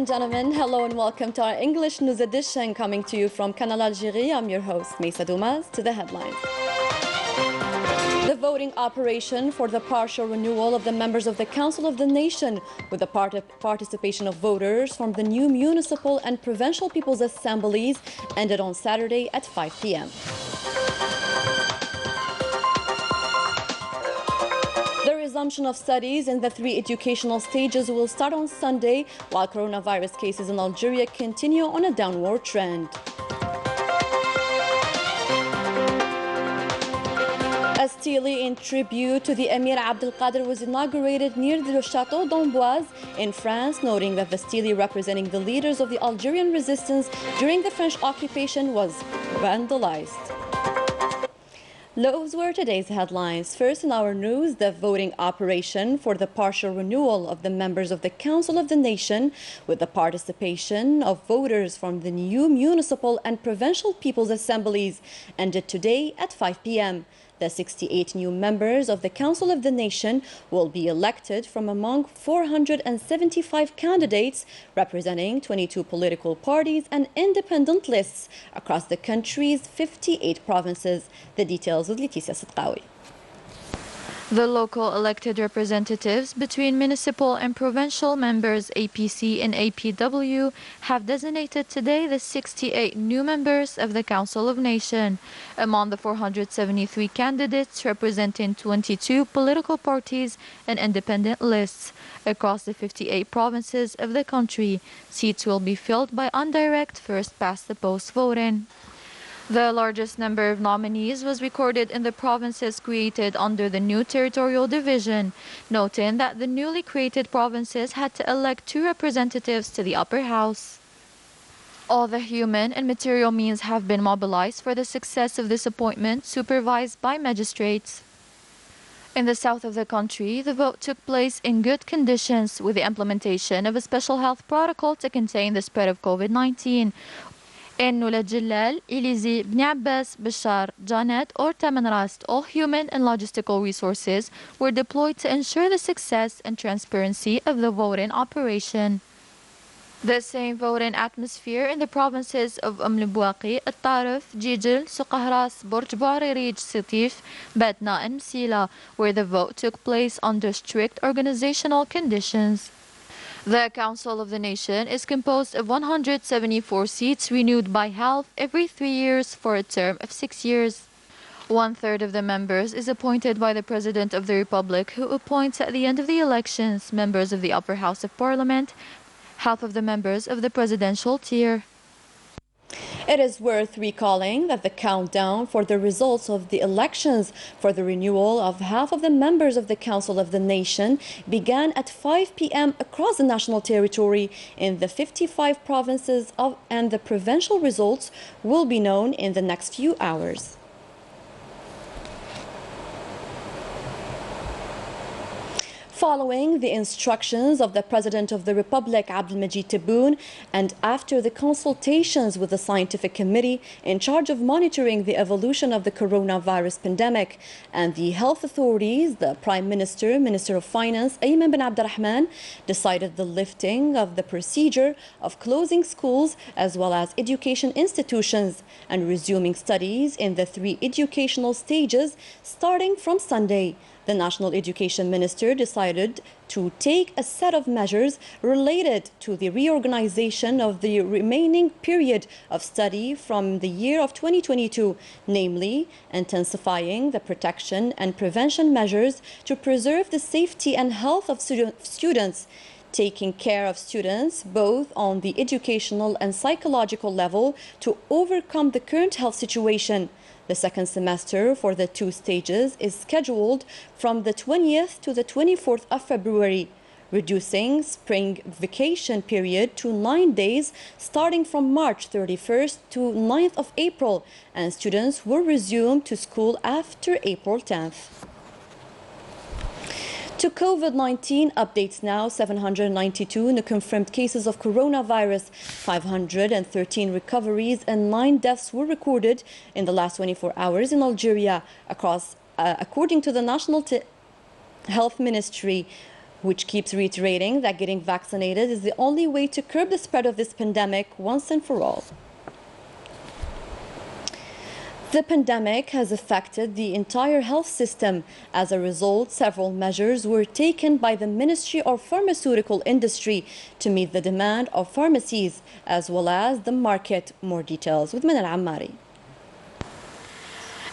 and gentlemen, hello and welcome to our English news edition coming to you from Canal Algérie. I'm your host, Maysa Doumas. To the headlines. The voting operation for the partial renewal of the members of the Council of the Nation with the participation of voters from the new municipal and provincial people's assemblies ended on Saturday at 5 p.m. The resumption of studies in the 3 educational stages will start on Sunday, while coronavirus cases in Algeria continue on a downward trend. A stele in tribute to the Emir Abdel Qadir was inaugurated near the Chateau d'Amboise in France, noting that the stele representing the leaders of the Algerian resistance during the French occupation was vandalized. Those were today's headlines. First in our news, the voting operation for the partial renewal of the members of the Council of the Nation with the participation of voters from the new municipal and provincial people's assemblies ended today at 5 p.m. The 68 new members of the Council of the Nation will be elected from among 475 candidates representing 22 political parties and independent lists across the country's 58 provinces. The details with Leticia Sittawi. The local elected representatives between municipal and provincial members APC and APW have designated today the 68 new members of the Council of Nation. Among the 473 candidates representing 22 political parties and independent lists across the 58 provinces of the country, seats will be filled by indirect first-past-the-post voting. The largest number of nominees was recorded in the provinces created under the new territorial division, noting that the newly created provinces had to elect 2 representatives to the upper house. All the human and material means have been mobilized for the success of this appointment, supervised by magistrates. In the south of the country, the vote took place in good conditions with the implementation of a special health protocol to contain the spread of COVID-19. In Nula Jilal, Ilizi, Bni Abbas, Bashar, Janet, or Tamanrast, all human and logistical resources were deployed to ensure the success and transparency of the voting operation. The same voting atmosphere in the provinces of Bouaqi, Al-Tarif, Jijil, Suqahras, Borj Rij, Sitif, Batna, and Msila, where the vote took place under strict organizational conditions. The Council of the Nation is composed of 174 seats renewed by half every 3 years for a term of 6 years. 1/3 of the members is appointed by the President of the Republic, who appoints at the end of the elections members of the upper house of Parliament, half of the members of the presidential tier. It is worth recalling that the countdown for the results of the elections for the renewal of half of the members of the Council of the Nation began at 5 p.m. across the national territory in the 55 provinces and the provincial results will be known in the next few hours. Following the instructions of the President of the Republic, Abdelmajid Tebboune, and after the consultations with the scientific committee in charge of monitoring the evolution of the coronavirus pandemic and the health authorities, the Prime Minister, Minister of Finance, Ayman bin Abdurrahman, decided the lifting of the procedure of closing schools as well as education institutions and resuming studies in the 3 educational stages starting from Sunday. The National Education Minister decided to take a set of measures related to the reorganization of the remaining period of study from the year of 2022, namely intensifying the protection and prevention measures to preserve the safety and health of students, taking care of students both on the educational and psychological level to overcome the current health situation. The second semester for the 2 stages is scheduled from the 20th to the 24th of February, reducing spring vacation period to 9 days starting from March 31st to 9th of April, and students will resume to school after April 10th. To COVID-19 updates now, 792 new confirmed cases of coronavirus, 513 recoveries and 9 deaths were recorded in the last 24 hours in Algeria, according to the National Health Ministry. which keeps reiterating that getting vaccinated is the only way to curb the spread of this pandemic once and for all. The pandemic has affected the entire health system. As a result, several measures were taken by the Ministry of Pharmaceutical Industry to meet the demand of pharmacies as well as the market. More details with Manal Ammari.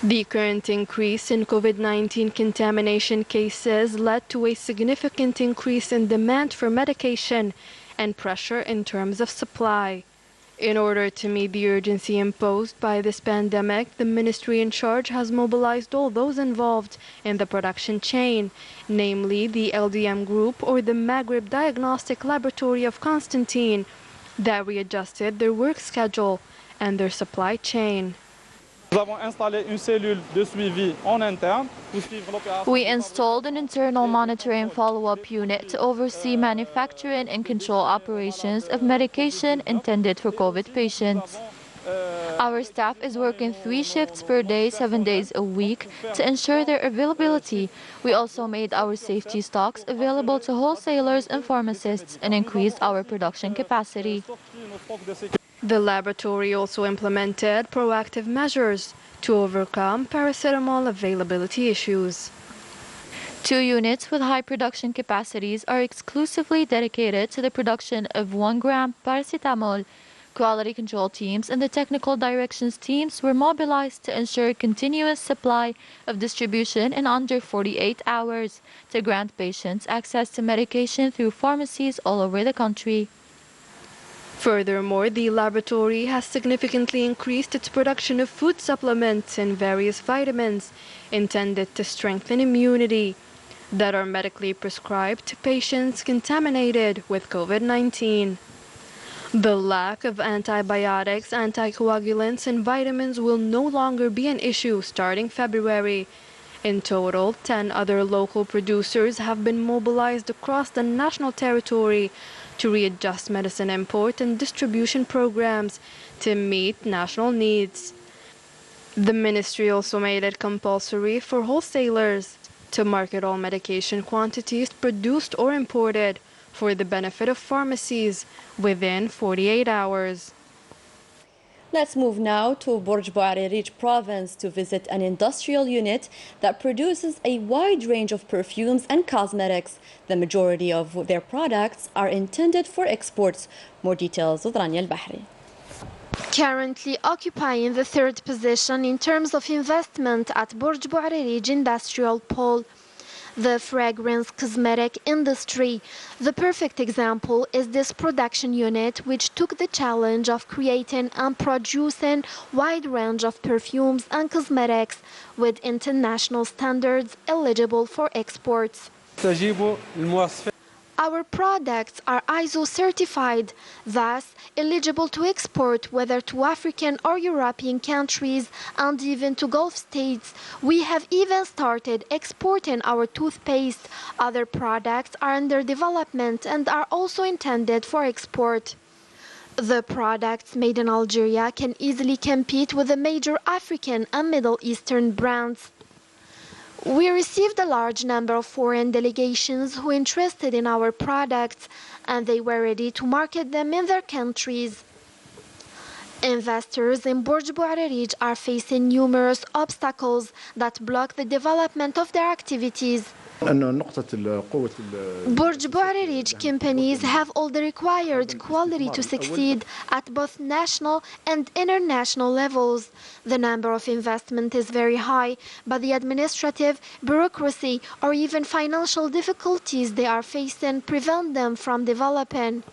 The current increase in COVID-19 contamination cases led to a significant increase in demand for medication and pressure in terms of supply. In order to meet the urgency imposed by this pandemic, the ministry in charge has mobilized all those involved in the production chain, namely the LDM Group or the Maghreb Diagnostic Laboratory of Constantine, that readjusted their work schedule and their supply chain. We installed an internal monitoring follow-up unit to oversee manufacturing and control operations of medication intended for COVID patients. Our staff is working 3 shifts per day, 7 days a week to ensure their availability. We also made our safety stocks available to wholesalers and pharmacists and increased our production capacity. The laboratory also implemented proactive measures to overcome paracetamol availability issues. 2 units with high production capacities are exclusively dedicated to the production of 1-gram paracetamol. Quality control teams and the technical directions teams were mobilized to ensure continuous supply of distribution in under 48 hours to grant patients access to medication through pharmacies all over the country. Furthermore, the laboratory has significantly increased its production of food supplements and various vitamins intended to strengthen immunity that are medically prescribed to patients contaminated with COVID-19. The lack of antibiotics, anticoagulants, and vitamins will no longer be an issue starting February. In total, 10 other local producers have been mobilized across the national territory to readjust medicine import and distribution programs to meet national needs. The ministry also made it compulsory for wholesalers to market all medication quantities produced or imported for the benefit of pharmacies within 48 hours. Let's move now to Borj Bouarerij province to visit an industrial unit that produces a wide range of perfumes and cosmetics. The majority of their products are intended for exports. More details with Rania Al-Bahri. Currently occupying the 3rd position in terms of investment at Borj Bouarerij industrial pole, the fragrance cosmetic industry. The perfect example is this production unit, which took the challenge of creating and producing wide range of perfumes and cosmetics with international standards eligible for exports. Our products are ISO certified, thus eligible to export whether to African or European countries and even to Gulf states. We have even started exporting our toothpaste. Other products are under development and are also intended for export. The products made in Algeria can easily compete with the major African and Middle Eastern brands. We received a large number of foreign delegations who were interested in our products, and they were ready to market them in their countries. Investors in Borj Bouarerij are facing numerous obstacles that block the development of their activities. Borj Bouarerij companies have all the required quality to succeed at both national and international levels. The number of investment is very high, but the administrative, bureaucracy, or even financial difficulties they are facing prevent them from developing.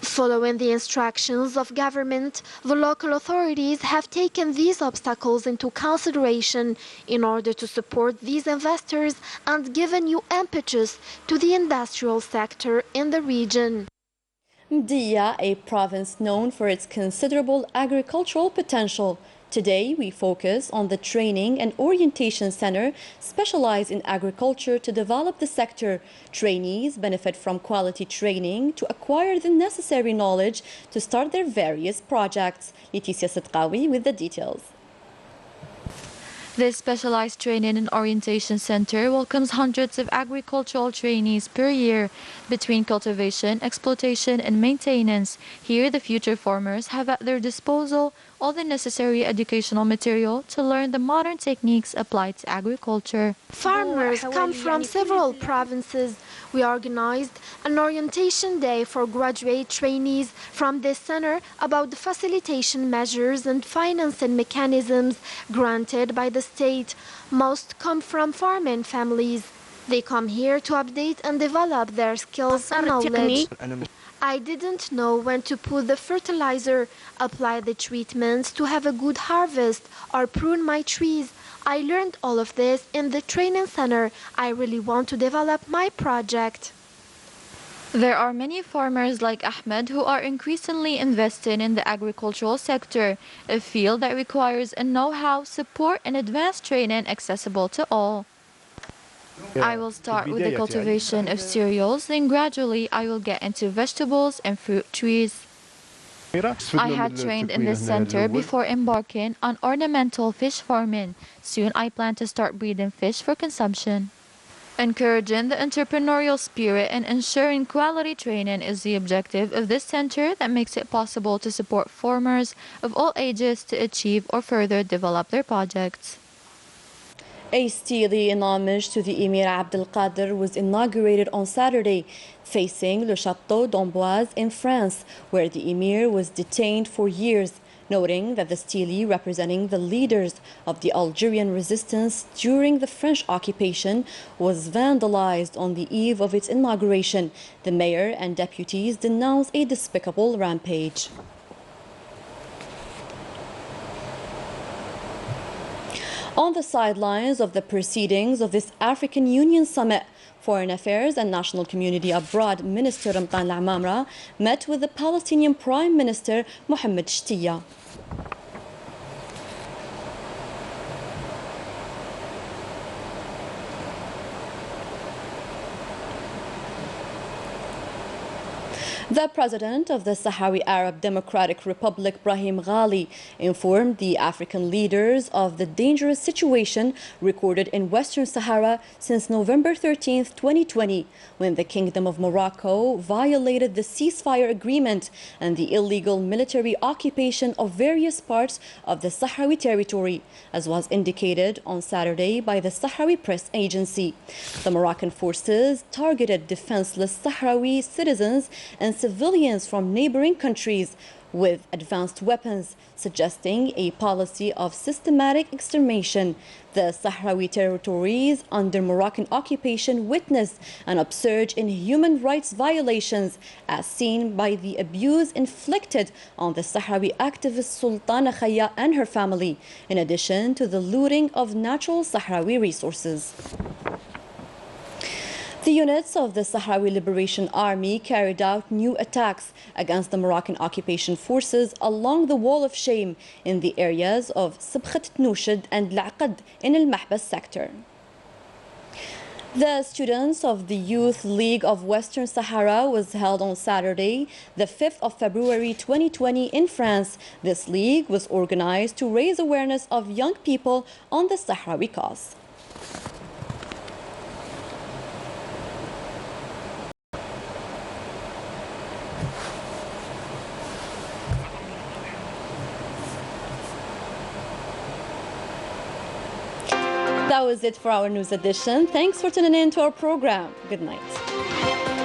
Following the instructions of government, the local authorities have taken these obstacles into consideration in order to support these investors and give a new impetus to the industrial sector in the region. Mdia, a province known for its considerable agricultural potential. Today, we focus on the Training and Orientation Center specialized in agriculture to develop the sector. Trainees benefit from quality training to acquire the necessary knowledge to start their various projects. Leticia Sidqawi with the details. This specialized training and orientation center welcomes hundreds of agricultural trainees per year between cultivation, exploitation, and maintenance. Here, the future farmers have at their disposal all the necessary educational material to learn the modern techniques applied to agriculture. Farmers come from several provinces. We organized an orientation day for graduate trainees from this center about the facilitation measures and financing mechanisms granted by the state. Most come from farming families. They come here to update and develop their skills and knowledge. I didn't know when to put the fertilizer, apply the treatments to have a good harvest, or prune my trees. I learned all of this in the training center. I really want to develop my project. There are many farmers like Ahmed who are increasingly invested in the agricultural sector, a field that requires a know-how, support, and advanced training accessible to all. I will start with the cultivation of cereals, then gradually I will get into vegetables and fruit trees. I had trained in this center before embarking on ornamental fish farming. Soon I plan to start breeding fish for consumption. Encouraging the entrepreneurial spirit and ensuring quality training is the objective of this center that makes it possible to support farmers of all ages to achieve or further develop their projects. A stele in homage to the Emir Abdel Qadir was inaugurated on Saturday, facing Le Château d'Amboise in France, where the Emir was detained for years, noting that the stele representing the leaders of the Algerian resistance during the French occupation was vandalized on the eve of its inauguration. The mayor and deputies denounced a despicable rampage. On the sidelines of the proceedings of this African Union Summit, Foreign Affairs and National Community Abroad Minister Ramtan Al-Amamra met with the Palestinian Prime Minister Mohammed Shtiya. The president of the Sahrawi Arab Democratic Republic, Brahim Ghali, informed the African leaders of the dangerous situation recorded in Western Sahara since November 13, 2020, when the Kingdom of Morocco violated the ceasefire agreement and the illegal military occupation of various parts of the Sahrawi territory, as was indicated on Saturday by the Sahrawi press agency. The Moroccan forces targeted defenseless Sahrawi citizens and civilians from neighboring countries with advanced weapons, suggesting a policy of systematic extermination. The Sahrawi territories under Moroccan occupation witnessed an upsurge in human rights violations, as seen by the abuse inflicted on the Sahrawi activist Sultana Khaya and her family, in addition to the looting of natural Sahrawi resources. The units of the Sahrawi Liberation Army carried out new attacks against the Moroccan occupation forces along the Wall of Shame in the areas of Sibkhat Tnoushid and L'Aqad in Al Mahbas sector. The students of the Youth League of Western Sahara was held on Saturday, the 5th of February 2020 in France. This league was organized to raise awareness of young people on the Sahrawi cause. That was it for our news edition. Thanks for tuning in to our program. Good night.